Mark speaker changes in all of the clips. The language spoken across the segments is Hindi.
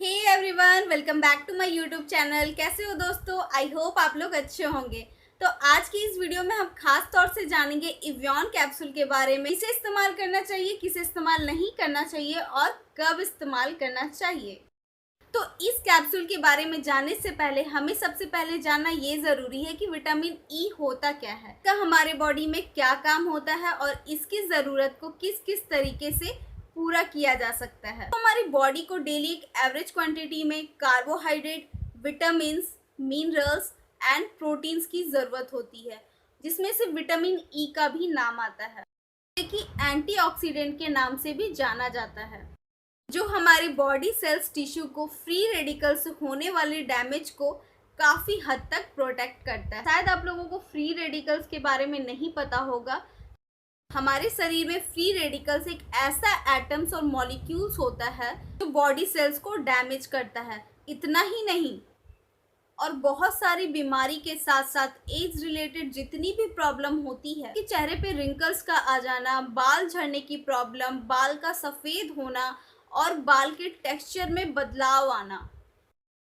Speaker 1: Hey everyone, welcome back to my YouTube channel. कैसे हो दोस्तों? आई होप आप लोग अच्छे होंगे। तो आज की इस वीडियो में हम खास तौर से जानेंगे इवियन कैप्सूल के बारे में। किसे इस्तेमाल करना चाहिए, किसे इस्तेमाल नहीं करना चाहिए और कब इस्तेमाल करना चाहिए। तो इस कैप्सूल के बारे में जानने से पहले हमें सबसे पहले जानना ये ज़रूरी है कि विटामिन ई होता क्या है, इसका हमारे बॉडी में क्या काम होता है और इसकी ज़रूरत को किस किस तरीके से पूरा किया जा सकता है। तो हमारी बॉडी को डेली एक एवरेज क्वांटिटी में carbohydrate, vitamin, minerals and proteins की ज़रूरत होती है, जिसमें से विटामिन ई का भी नाम आता है, कि एंटीऑक्सीडेंट के नाम से भी जाना जाता है, जो हमारे बॉडी सेल्स टिश्यू को फ्री रेडिकल से होने वाले डैमेज को काफ़ी हद तक प्रोटेक्ट करता है। शायद आप लोगों को फ्री रेडिकल्स के बारे में नहीं पता होगा। हमारे शरीर में फ्री रेडिकल्स एक ऐसा एटम्स और मॉलिक्यूल्स होता है जो बॉडी सेल्स को डैमेज करता है। इतना ही नहीं, और बहुत सारी बीमारी के साथ साथ एज रिलेटेड जितनी भी प्रॉब्लम होती है कि चेहरे पे रिंकल्स का आ जाना, बाल झड़ने की प्रॉब्लम, बाल का सफ़ेद होना और बाल के टेक्सचर में बदलाव आना,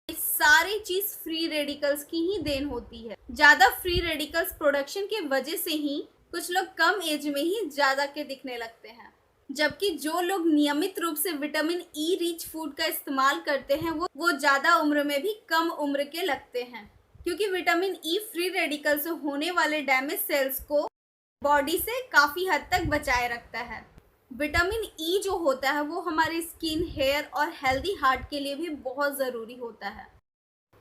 Speaker 1: ये सारी चीज़ फ्री रेडिकल्स की ही देन होती है। ज़्यादा फ्री रेडिकल्स प्रोडक्शन की वजह से ही कुछ लोग कम एज में ही ज़्यादा के दिखने लगते हैं, जबकि जो लोग नियमित रूप से विटामिन ई रिच फूड का इस्तेमाल करते हैं वो ज़्यादा उम्र में भी कम उम्र के लगते हैं, क्योंकि विटामिन ई फ्री रेडिकल से होने वाले डैमेज सेल्स को बॉडी से काफ़ी हद तक बचाए रखता है। विटामिन ई जो होता है वो हमारे स्किन, हेयर और हेल्दी हार्ट के लिए भी बहुत ज़रूरी होता है,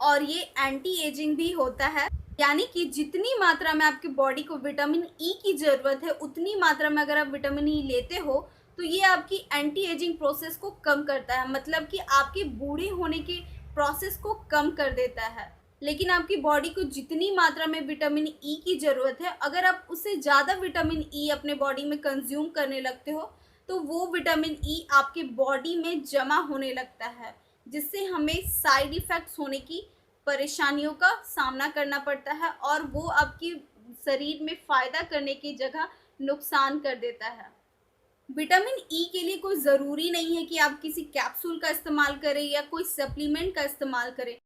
Speaker 1: और ये एंटी एजिंग भी होता है। यानी कि जितनी मात्रा में आपकी बॉडी को विटामिन ई की ज़रूरत है, उतनी मात्रा में अगर आप विटामिन ई लेते हो तो ये आपकी एंटी एजिंग प्रोसेस को कम करता है, मतलब कि आपके बूढ़े होने के प्रोसेस को कम कर देता है। लेकिन आपकी बॉडी को जितनी मात्रा में विटामिन ई की ज़रूरत है, अगर आप उससे ज़्यादा विटामिन ई अपने बॉडी में कंज्यूम करने लगते हो तो वो विटामिन ई आपके बॉडी में जमा होने लगता है, जिससे हमें साइड इफ़ेक्ट्स होने की परेशानियों का सामना करना पड़ता है, और वो आपकी शरीर में फ़ायदा करने की जगह नुकसान कर देता है। विटामिन ई के लिए कोई ज़रूरी नहीं है कि आप किसी कैप्सूल का इस्तेमाल करें या कोई सप्लीमेंट का इस्तेमाल करें।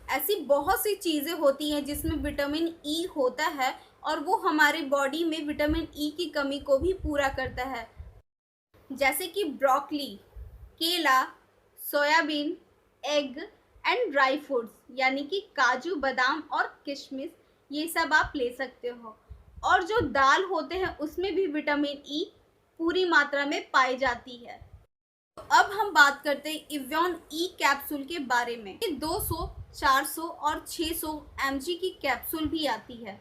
Speaker 1: ऐसी बहुत सी चीज़ें होती हैं जिसमें विटामिन ई होता है और वो हमारे बॉडी में विटामिन ई की कमी को भी पूरा करता है, जैसे कि ब्रोकली, केला, soybean, egg and dry fruits, यानी कि काजू, बादाम और किशमिश, ये सब आप ले सकते हो। और जो दाल होते हैं उसमें भी विटामिन ई पूरी मात्रा में पाई जाती है। तो अब हम बात करते हैं इवियन ई कैप्सूल के बारे में। ये 200, 400 और 600 mg की कैप्सूल भी आती है।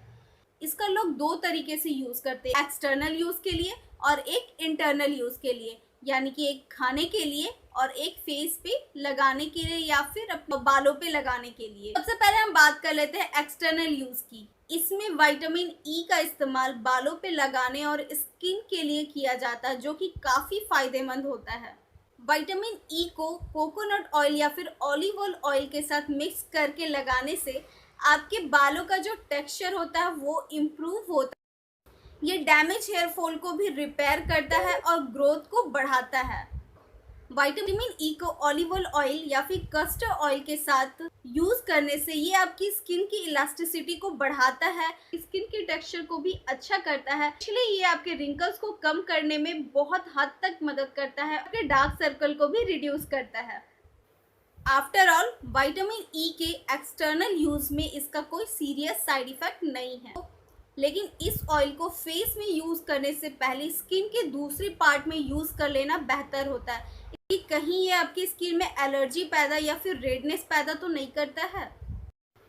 Speaker 1: इसका लोग दो तरीके से यूज़ करते हैं, एक्सटर्नल यूज़ के लिए और एक इंटरनल यूज़ के लिए, यानी कि एक खाने के लिए और एक फेस पे लगाने के लिए या फिर अपने बालों पे लगाने के लिए। सबसे पहले हम बात कर लेते हैं एक्सटर्नल यूज़ की। इसमें विटामिन ई का इस्तेमाल बालों पे लगाने और स्किन के लिए किया जाता है, जो कि काफ़ी फ़ायदेमंद होता है। विटामिन ई को कोकोनट ऑयल या फिर ऑलिव ऑयल के साथ मिक्स करके लगाने से आपके बालों का जो टेक्सचर होता है वो इम्प्रूव होता है। ये डैमेज हेयर फॉल को भी रिपेयर करता है और ग्रोथ को बढ़ाता है। विटामिन ई को ऑलिव ऑयल या फिर कस्टर्ड ऑयल के साथ यूज़ करने से ये आपकी स्किन की इलास्टिसिटी को बढ़ाता है, स्किन के टेक्सचर को भी अच्छा करता है। इसलिए ये आपके रिंकल्स को कम करने में बहुत हद तक मदद करता है, आपके डार्क सर्कल को भी रिड्यूस करता है। आफ्टर ऑल, विटामिन ई के एक्सटर्नल यूज़ में इसका कोई सीरियस साइड इफ़ेक्ट नहीं है, लेकिन इस ऑयल को फेस में यूज़ करने से पहले स्किन के दूसरे पार्ट में यूज़ कर लेना बेहतर होता है, कि कहीं ये आपकी स्किन में एलर्जी पैदा या फिर रेडनेस पैदा तो नहीं करता है।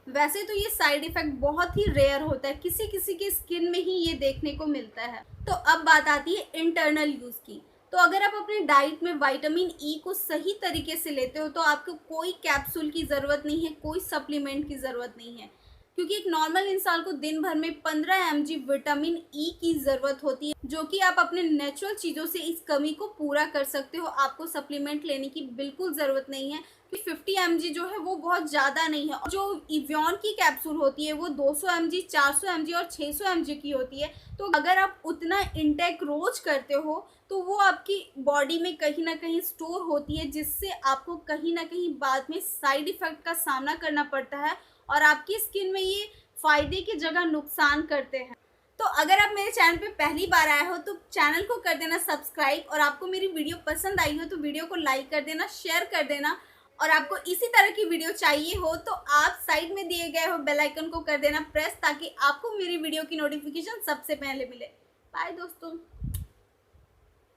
Speaker 1: वैसे तो ये साइड इफ़ेक्ट बहुत ही रेयर होता है, किसी किसी के स्किन में ही ये देखने को मिलता है। तो अब बात आती है इंटरनल यूज़ की। तो अगर आप अपने डाइट में विटामिन ई को सही तरीके से लेते हो तो आपको कोई कैप्सूल की ज़रूरत नहीं है, कोई सप्लीमेंट की ज़रूरत नहीं है, क्योंकि एक नॉर्मल इंसान को दिन भर में 15 mg विटामिन ई की ज़रूरत होती है, जो कि आप अपने नेचुरल चीज़ों से इस कमी को पूरा कर सकते हो। आपको सप्लीमेंट लेने की बिल्कुल ज़रूरत नहीं है कि 50 mg जो है वो बहुत ज़्यादा नहीं है। और जो इवियन की कैप्सूल होती है वो 200 mg, 400 mg और 600 mg की होती है। तो अगर आप उतना इंटेक रोज करते हो तो वो आपकी बॉडी में कहीं ना कहीं स्टोर होती है, जिससे आपको कहीं ना कहीं बाद में साइड इफ़ेक्ट का सामना करना पड़ता है और आपकी स्किन में ये फ़ायदे की जगह नुकसान करते हैं। तो अगर आप मेरे चैनल पे पहली बार आए हो तो चैनल को कर देना सब्सक्राइब, और आपको मेरी वीडियो पसंद आई हो तो वीडियो को लाइक कर देना, शेयर कर देना। और आपको इसी तरह की वीडियो चाहिए हो तो आप साइड में दिए गए हो बेल आइकन को कर देना प्रेस, ताकि आपको मेरी वीडियो की नोटिफिकेशन सबसे पहले मिले। बाय दोस्तों।